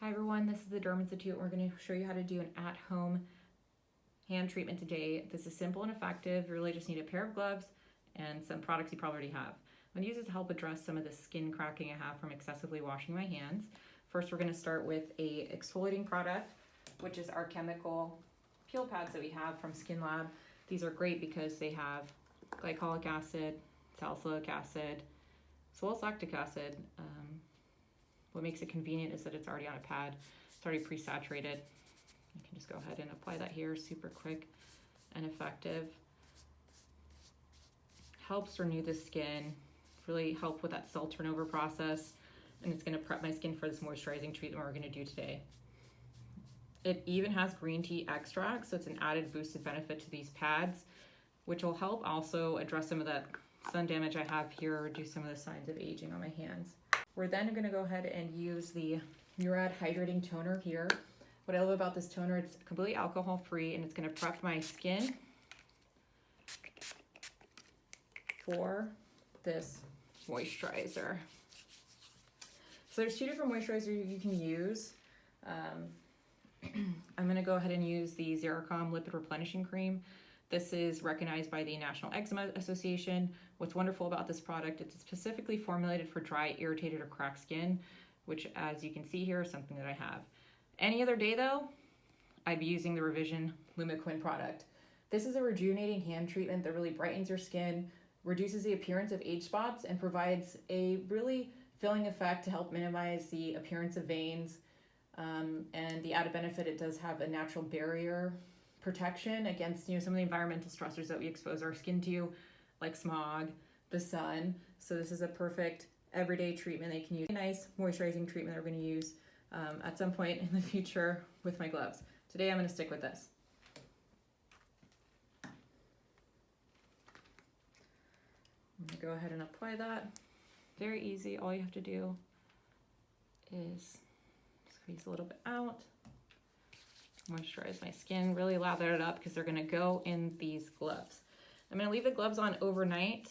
Hi everyone, this is the Derm Institute. We're going to show you how to do an at-home hand treatment today. This is simple and effective. You really just need a pair of gloves and some products you probably already have. I'm going to use it to help address some of the skin cracking I have from excessively washing my hands. First, we're going to start with a exfoliating product, which is our chemical peel pads that we have from Skin Lab. These are great because they have glycolic acid, salicylic acid, as well as lactic acid. What makes it convenient is that it's already on a pad. It's already pre-saturated. You can just go ahead and apply that here, super quick and effective. Helps renew the skin, really help with that cell turnover process, and it's gonna prep my skin for this moisturizing treatment we're gonna do today. It even has green tea extract, so it's an added boosted benefit to these pads, which will help also address some of that sun damage I have here, reduce some of the signs of aging on my hands. We're then going to go ahead and use the Murad Hydrating Toner here. What I love about this toner, it's completely alcohol free and it's going to prep my skin for this moisturizer. So there's two different moisturizers you can use. I'm going to go ahead and use the Xerocom Lipid Replenishing Cream. This is recognized by the National Eczema Association. What's wonderful about this product, it's specifically formulated for dry, irritated, or cracked skin, which, as you can see here, is something that I have. Any other day, though, I'd be using the Revision Lumiquin product. This is a rejuvenating hand treatment that really brightens your skin, reduces the appearance of age spots, and provides a really filling effect to help minimize the appearance of veins. And the added benefit, it does have a natural barrier protection against some of the environmental stressors that we expose our skin to, like smog, the sun. So this is a perfect everyday treatment they can use. A nice moisturizing treatment that we're going to use at some point in the future with my gloves. Today I'm going to stick with this. I'm going to go ahead and apply that. Very easy. All you have to do is squeeze a little bit out. Moisturize my skin, really lather it up because they're going to go in these gloves. I'm going to leave the gloves on overnight